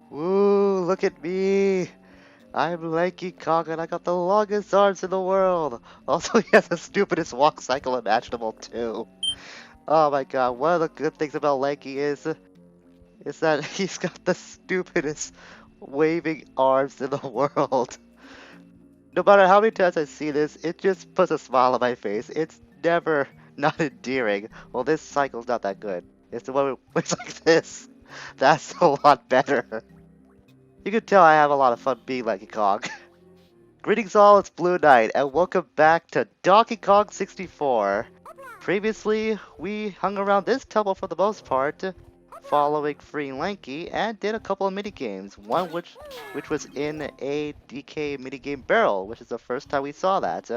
Woo, look at me. I'm Lanky Kong and I got the longest arms in the world. Also, he has the stupidest walk cycle imaginable too. Oh my god, one of the good things about Lanky is that he's got the stupidest waving arms in the world. No matter how many times I see this, it just puts a smile on my face. It's never not endearing. Well, this cycle's not that good. It's the one where it's like this. That's a lot better. You can tell I have a lot of fun being Lanky Kong. Greetings all, it's Blue Knight, and welcome back to Donkey Kong 64. Previously, we hung around this temple for the most part, following freeing Lanky, and did a couple of minigames. One which was in a DK minigame barrel, which is the first time we saw that.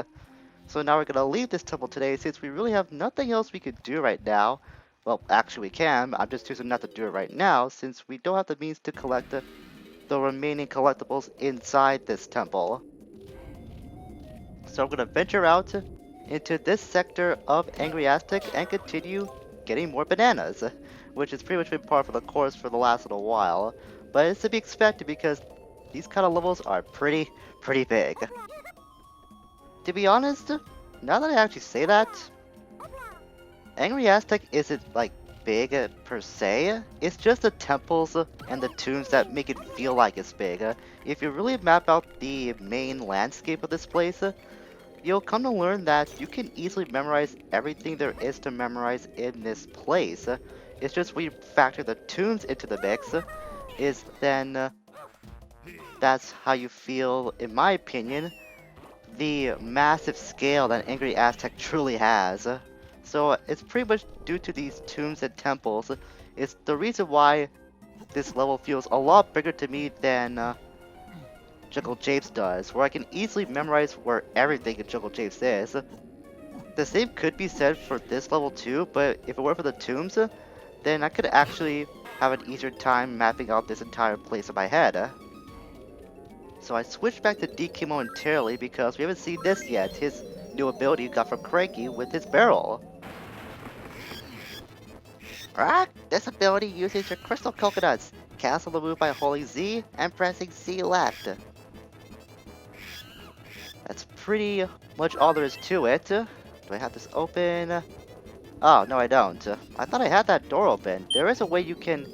So now we're gonna leave this temple today since we really have nothing else we could do right now. Well, actually we can, I'm just choosing not to do it right now since we don't have the means to collect the remaining collectibles inside this temple. So I'm gonna venture out into this sector of Angry Aztec and continue getting more bananas, which has pretty much been part of the course for the last little while. But it's to be expected because these kind of levels are pretty big. To be honest, now that I actually say that, Angry Aztec isn't like big per se. It's just the temples and the tombs that make it feel like it's big. If you really map out the main landscape of this place, you'll come to learn that you can easily memorize everything there is to memorize in this place. It's just when you factor the tombs into the mix, is then that's how you feel, in my opinion, the massive scale that Angry Aztec truly has. So it's pretty much due to these tombs and temples. It's the reason why this level feels a lot bigger to me than Jungle Japes does, where I can easily memorize where everything in Jungle Japes is. The same could be said for this level too, but if it were for the tombs, then I could actually have an easier time mapping out this entire place in my head. So I switched back to DK momentarily because we haven't seen this yet, his new ability he got from Cranky with his barrel. Alright, this ability uses your crystal coconuts. Cancel the move by holding Z and pressing C left. That's pretty much all there is to it. Do I have this open? Oh, no I don't. I thought I had that door open. There is a way you can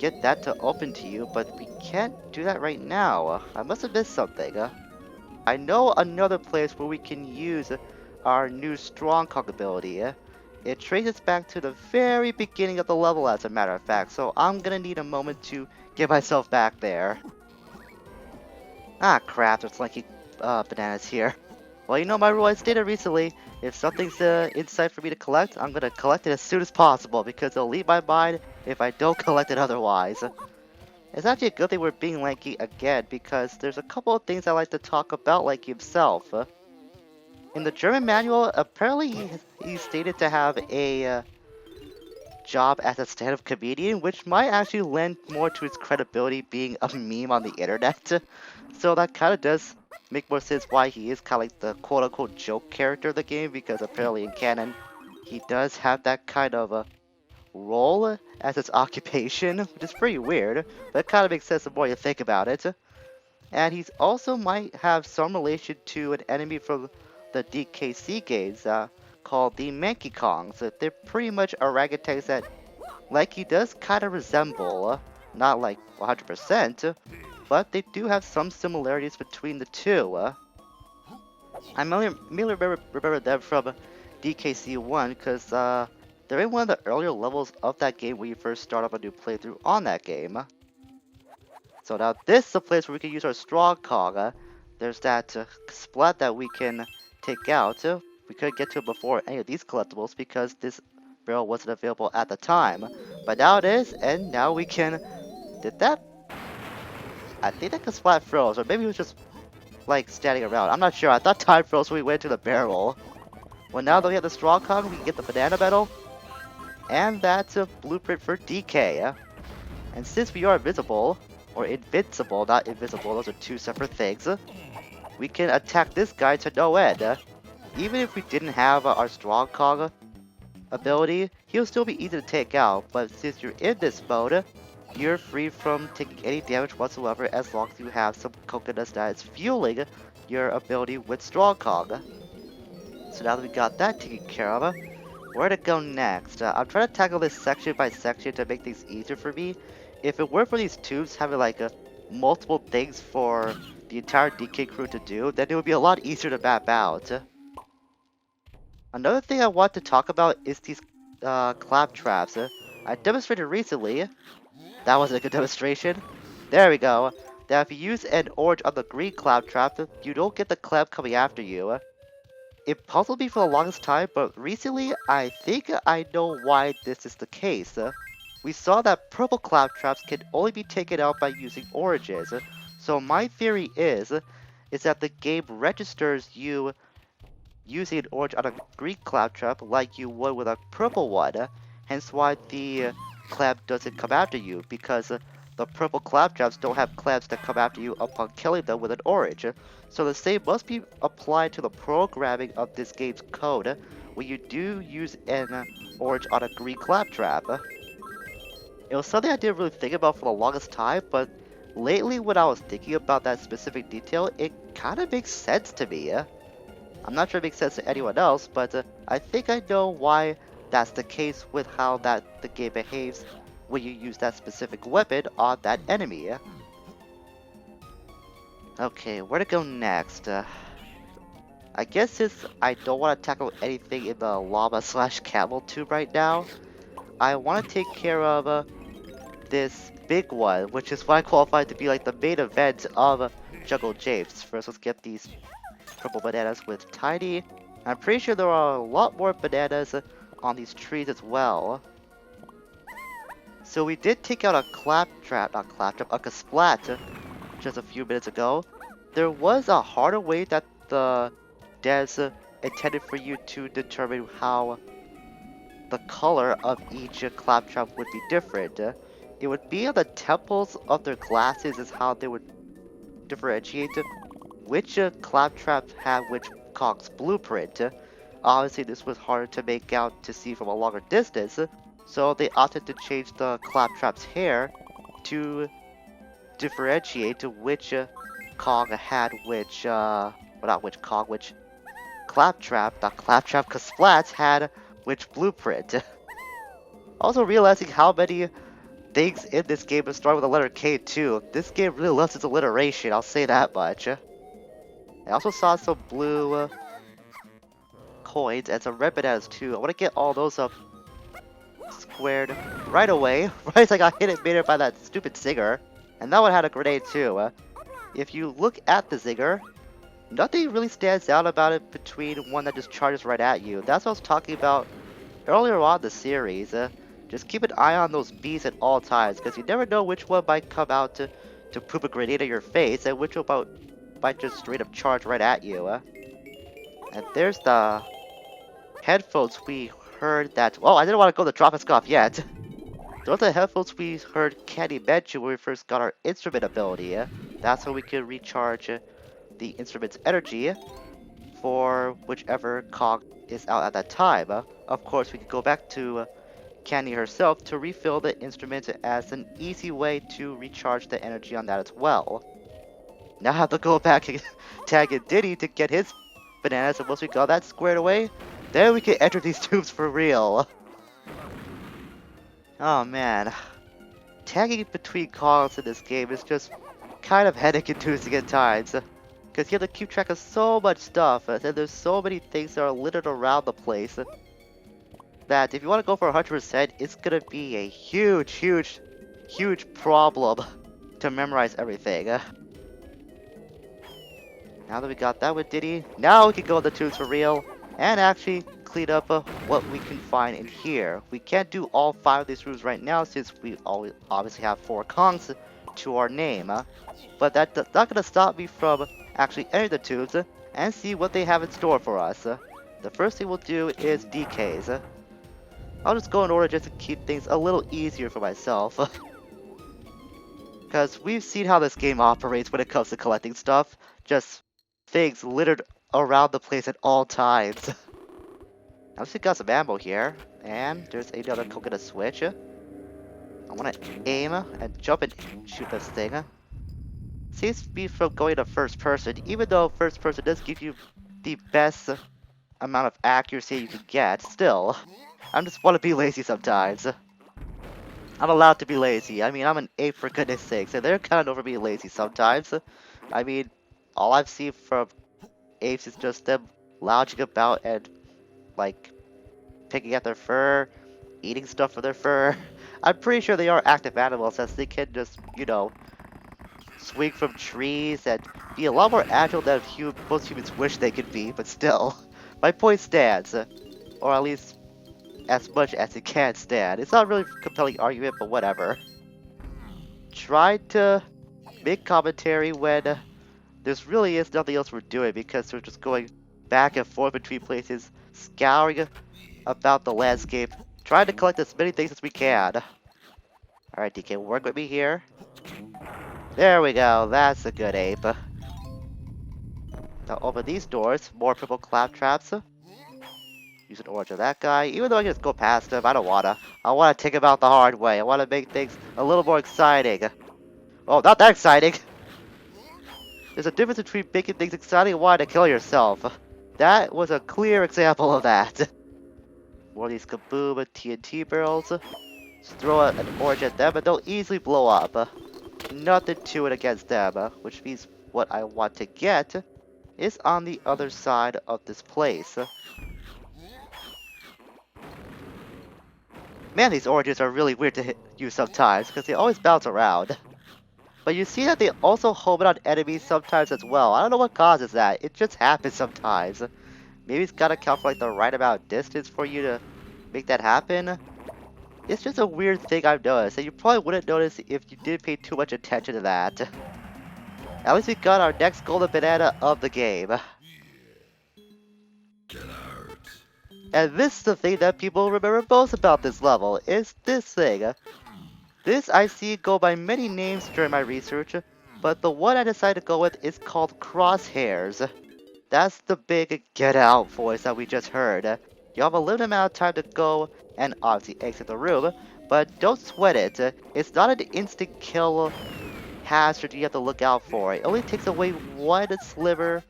get that to open to you, but we can't do that right now. I must have missed something. I know another place where we can use our new strong Kong ability. It traces back to the very beginning of the level as a matter of fact, so I'm gonna need a moment to get myself back there. Ah crap, there's Lanky bananas here. Well, you know my rule I stated recently, if something's in sight for me to collect, I'm gonna collect it as soon as possible because it'll leave my mind if I don't collect it otherwise. It's actually a good thing we're being Lanky again because there's a couple of things I like to talk about Lanky himself. In the German manual, apparently he's stated to have a job as a stand-up comedian, which might actually lend more to his credibility being a meme on the internet. So that kind of does make more sense why he is kind of like the quote-unquote joke character of the game, because apparently in canon, he does have that kind of a role as his occupation, which is pretty weird, but it kind of makes sense the more you think about it. And he's also might have some relation to an enemy from the DKC games called the Manky Kongs. They're pretty much orangutans that like he does kind of resemble, not like 100%, but they do have some similarities between the two. I mainly remember them from DKC1 because they're in one of the earlier levels of that game when you first start up a new playthrough on that game. So now this is a place where we can use our strong Kong. There's that splat that we can take out. We couldn't get to it before any of these collectibles because this barrel wasn't available at the time. But now it is, and now we can... Did that? I think that splat froze, or maybe it was just like standing around. I'm not sure. I thought time froze when we went to the barrel. Well, now that we have the strong Kong, we can get the banana medal. And that's a blueprint for DK. And since we are invisible, or invincible, not invisible, those are two separate things, we can attack this guy to no end. Even if we didn't have our strong Kong ability, he'll still be easy to take out, but since you're in this mode, you're free from taking any damage whatsoever as long as you have some coconuts that is fueling your ability with Strong Kong. So now that we got that taken care of, where to go next? I'm trying to tackle this section by section to make things easier for me. If it weren't for these tubes having like multiple things for the entire DK crew to do, then it would be a lot easier to map out. Another thing I want to talk about is these clap traps. I demonstrated recently. That wasn't a good demonstration. There we go. Now if you use an orange on the green clap trap, you don't get the clap coming after you. It puzzled me for the longest time, but recently I think I know why this is the case. We saw that purple clap traps can only be taken out by using oranges. So my theory is that the game registers you using an orange on a green clap trap like you would with a purple one, hence why the clap doesn't come after you, because the purple clap traps don't have claps that come after you upon killing them with an orange. So the same must be applied to the programming of this game's code when you do use an orange on a green clap trap. It was something I didn't really think about for the longest time, but lately when I was thinking about that specific detail, it kind of makes sense to me. I'm not sure it makes sense to anyone else, but I think I know why that's the case with how that the game behaves when you use that specific weapon on that enemy. Okay, where to go next? I guess since I don't want to tackle anything in the llama slash camel tube right now, I want to take care of this big one, which is why I qualified to be like the main event of Jungle Japes. First, let's get these purple bananas with tiny. I'm pretty sure there are a lot more bananas on these trees as well. So we did take out a claptrap, not claptrap, a kasplat just a few minutes ago. There was a harder way that the devs intended for you to determine how the color of each claptrap would be different. It would be on the temples of their glasses is how they would differentiate which claptrap had which Cog's blueprint. Obviously this was harder to make out to see from a longer distance, so they opted to change the claptrap's hair to differentiate which Cog had which, well not which Cog, which claptrap, not claptrap, cause Splats had which blueprint. Also realizing how many things in this game start with the letter K too. This game really loves its alliteration, I'll say that much. I also saw some blue coins and some red bananas too. I want to get all those up squared right away, right as I got hit and made it by that stupid zinger. And that one had a grenade too. If you look at the zinger, nothing really stands out about it between one that just charges right at you. That's what I was talking about earlier on in the series. Just keep an eye on those bees at all times, because you never know which one might come out to poop a grenade in your face, and which one might just straight up charge right at you. And there's the headphones we heard that... Oh, I didn't want to go to Tropiscoff yet. Those are the headphones we heard Candy mention when we first got our instrument ability. That's how we could recharge the instrument's energy for whichever cog is out at that time. Of course, we could go back to Candy herself to refill the instrument as an easy way to recharge the energy on that as well. Now I have to go back and tag in Diddy to get his bananas, and once we got that squared away, then we can enter these tubes for real. Oh man. Tagging between calls in this game is just kind of headache-inducing at times. Because you have to keep track of so much stuff, and there's so many things that are littered around the place, that if you want to go for 100%, it's gonna be a huge problem to memorize everything. Now that we got that with Diddy, now we can go in the tubes for real, and actually clean up what we can find in here. We can't do all 5 of these rooms right now since we obviously have 4 Kongs to our name. But that's not gonna stop me from actually entering the tubes and see what they have in store for us. The first thing we'll do is DKs. I'll just go in order just to keep things a little easier for myself. Because we've seen how this game operates when it comes to collecting stuff. Just things littered around the place at all times. I've still got some ammo here. And there's another coconut switch. I want to aim and jump and shoot this thing. Saves me from going to first person, even though first person does give you the best amount of accuracy you can get. Still, I just want to be lazy sometimes. I'm allowed to be lazy. I mean, I'm an ape for goodness sakes, and they're kind of over being lazy sometimes. I mean, all I've seen from apes is just them lounging about and, like, picking at their fur, eating stuff from their fur. I'm pretty sure they are active animals, as they can just, you know, swing from trees and be a lot more agile than most humans wish they could be, but still, my point stands. Or at least as much as it can stand. It's not really a compelling argument, but whatever. Try to make commentary when there's really is nothing else we're doing because we're just going back and forth between places, scouring about the landscape, trying to collect as many things as we can. Alright, DK, work with me here. There we go, that's a good ape. Now open these doors, more purple claptraps. Use an orange on that guy. Even though I can just go past him, I don't wanna. I wanna take him out the hard way. I wanna make things a little more exciting. Oh, not that exciting! There's a difference between making things exciting and wanting to kill yourself. That was a clear example of that. More of these kaboom TNT barrels. Just throw an orange at them and they'll easily blow up. Nothing to it against them, which means what I want to get is on the other side of this place. Man, these oranges are really weird to use sometimes, because they always bounce around. But you see that they also home in on enemies sometimes as well. I don't know what causes that. It just happens sometimes. Maybe it's gotta count for like the right amount of distance for you to make that happen. It's just a weird thing I've noticed, and you probably wouldn't notice if you didn't pay too much attention to that. At least we got our next golden banana of the game. And this is the thing that people remember most about this level, is this thing. This I see go by many names during my research, but the one I decided to go with is called crosshairs. That's the big get out voice that we just heard. You have a limited amount of time to go and obviously exit the room, but don't sweat it. It's not an instant kill hazard you have to look out for. It only takes away one sliver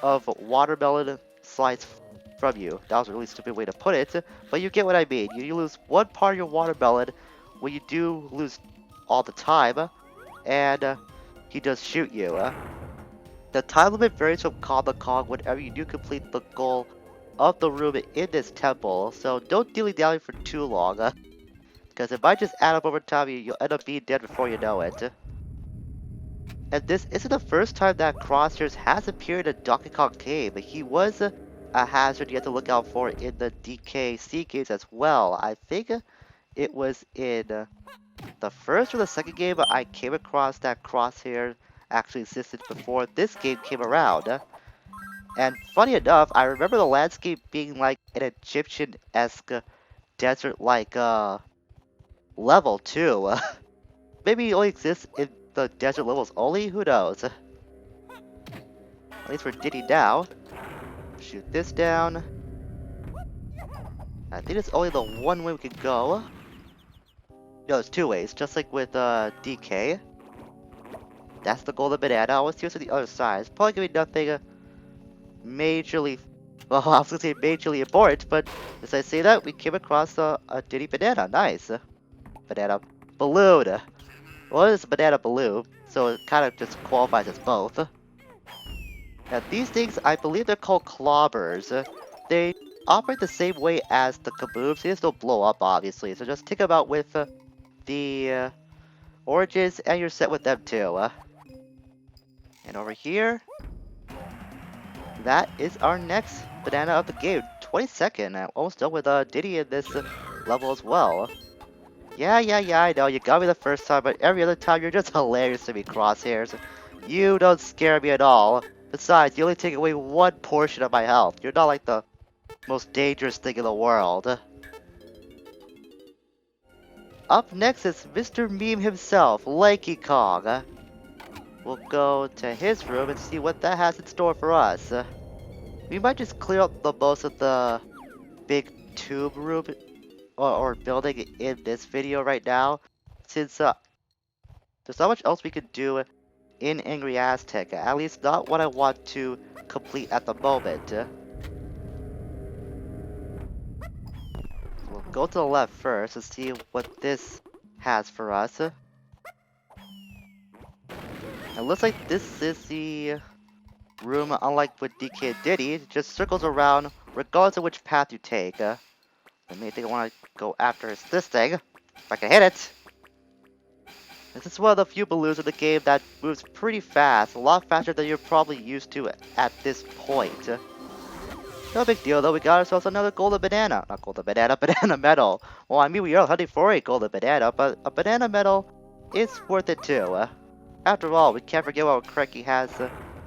of watermelon slice from you. That was a really stupid way to put it, but you get what I mean. You lose one part of your watermelon when you do lose all the time, and he does shoot you. The time limit varies from cog to cog whenever you do complete the goal of the room in this temple, so don't dilly-dally for too long, because it might just add up over time and you'll end up being dead before you know it. And this isn't the first time that Crosshairs has appeared in Donkey Kong game. He was a hazard you have to look out for in the DKC games as well. I think it was in the first or the second game I came across that Crosshair actually existed before this game came around. And funny enough, I remember the landscape being like an Egyptian-esque desert-like level too. Maybe it only exists in the desert levels only? Who knows? At least we're Diddy now. Shoot this down. I think it's only the one way we can go. No, there's two ways, just like with DK. That's the golden banana. I want to see what's on the other side. It's probably gonna be nothing majorly, well, I was gonna say majorly important, but as I say that, we came across a Diddy banana. Nice. Banana balloon. Well, it's a banana balloon, so it kind of just qualifies as both. Now, these things, I believe they're called clobbers. They operate the same way as the kabooms. They just don't blow up, obviously. So just take them out with the oranges, and you're set with them too. And over here, that is our next banana of the game. 22nd. I'm almost done with Diddy in this level as well. Yeah, I know. You got me the first time, but every other time you're just hilarious to me, Crosshairs. You don't scare me at all. Besides, you only take away one portion of my health. You're not like the most dangerous thing in the world. Up next is Mr. Meme himself, Lanky Kong. We'll go to his room and see what that has in store for us. We might just clear up the most of the big tube room or building in this video right now, since there's not much else we could do in Angry Aztec, at least not what I want to complete at the moment. We'll go to the left first and see what this has for us. It looks like this is the room, unlike with DK Diddy, it just circles around regardless of which path you take. The main thing I want to go after is this thing, if I can hit it. This is one of the few balloons in the game that moves pretty fast, a lot faster than you're probably used to at this point. No big deal though, we got ourselves another golden banana. Not golden banana, banana medal. Well, I mean, we are hunting for a golden banana, but a banana medal is worth it too. After all, we can't forget what Cranky has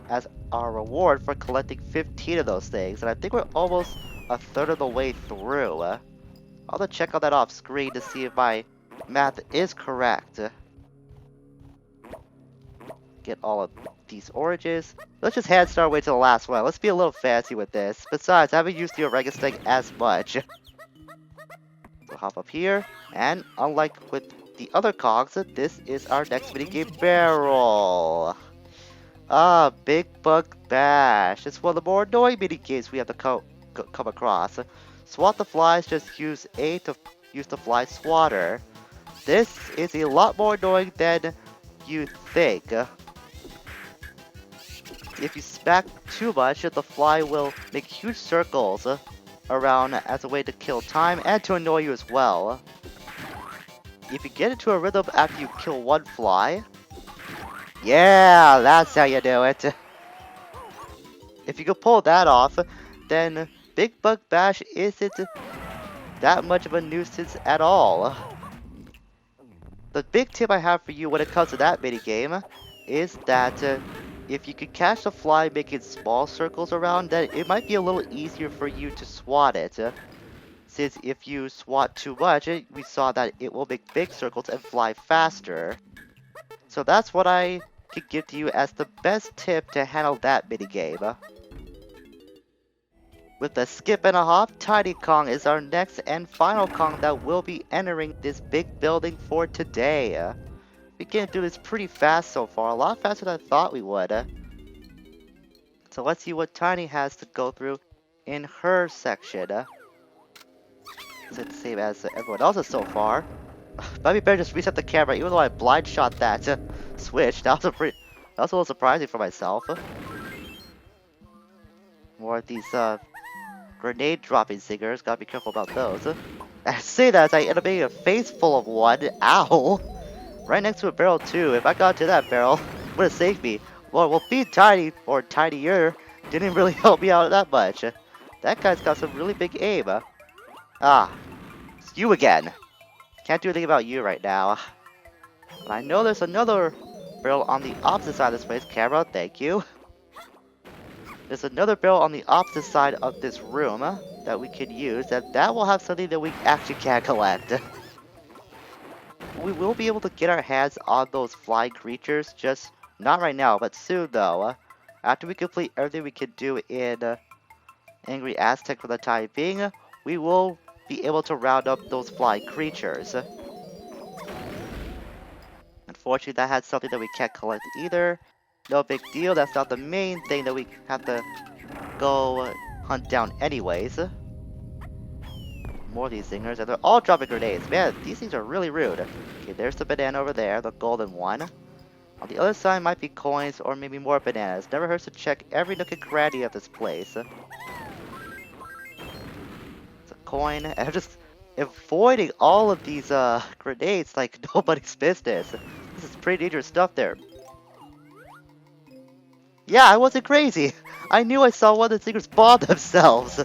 as our reward for collecting 15 of those things, and I think we're almost a third of the way through. I'll have to check on that off screen to see if my math is correct. Get all of these oranges. Let's just hand start way to the last one. Let's be a little fancy with this. Besides, I haven't used the oregano as much. So hop up here, and unlike with the other cogs, this is our next minigame barrel. Big Bug Bash. It's one of the more annoying minigames we have to come across. Swat the flies, just use A to use the fly swatter. This is a lot more annoying than you think. If you smack too much, the fly will make huge circles around as a way to kill time and to annoy you as well. If you get into a rhythm after you kill one fly, yeah, that's how you do it. If you can pull that off, then Big Bug Bash isn't that much of a nuisance at all. The big tip I have for you when it comes to that minigame is that if you could catch the fly making small circles around, then it might be a little easier for you to swat it. Since if you swat too much, we saw that it will make big circles and fly faster. So that's what I could give to you as the best tip to handle that minigame. With a skip and a hop, Tiny Kong is our next and final Kong that will be entering this big building for today. We came through this pretty fast so far, a lot faster than I thought we would. So let's see what Tiny has to go through in her section. Is it the same as everyone else's so far? Might be better just reset the camera, even though I blind shot that switch. That was a little surprising for myself. More of these grenade dropping singers, gotta be careful about those. I say that as I end up making a face full of one. Ow! Right next to a barrel too. If I got to that barrel, it would have saved me. Well, being tiny, or tinier, didn't really help me out that much. That guy's got some really big aim. It's you again. Can't do anything about you right now. But I know there's another barrel on the opposite side of this place. Camera, thank you. There's another barrel on the opposite side of this room that we could use, and that will have something that we actually can collect. We will be able to get our hands on those flying creatures, just not right now, but soon though. After we complete everything we can do in Angry Aztec for the time being, we will be able to round up those flying creatures. Unfortunately, that had something that we can't collect either. No big deal, that's not the main thing that we have to go hunt down anyways. More of these zingers, and they're all dropping grenades. Man, these things are really rude. Okay, there's the banana over there, the golden one. On the other side might be coins or maybe more bananas. Never hurts to check every nook and cranny of this place. It's a coin, and I'm just avoiding all of these grenades like nobody's business. This is pretty dangerous stuff there. Yeah, I wasn't crazy. I knew I saw one of the zingers bomb themselves.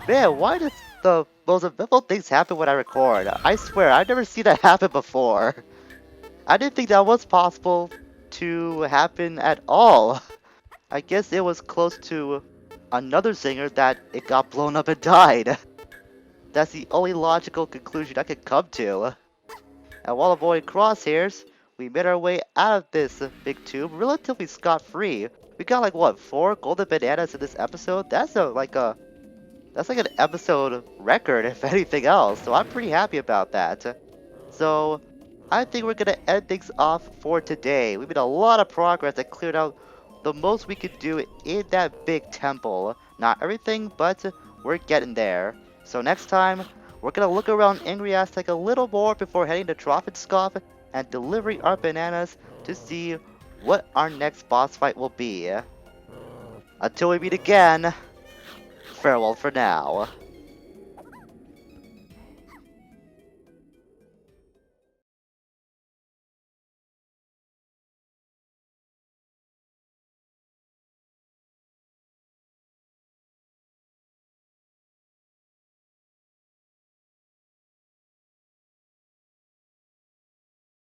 Man, why does the most eventful things happen when I record? I swear, I've never seen that happen before. I didn't think that was possible to happen at all. I guess it was close to another zinger that it got blown up and died. That's the only logical conclusion I could come to. And while avoiding crosshairs, we made our way out of this big tube relatively scot-free. We got like what, 4 golden bananas in this episode? That's like an episode record if anything else, so I'm pretty happy about that. So, I think we're gonna end things off for today. We made a lot of progress and cleared out the most we could do in that big temple. Not everything, but we're getting there. So next time, we're gonna look around Angry Aztec a little more before heading to Scoff and delivering our bananas to see what our next boss fight will be. Until we meet again, farewell for now.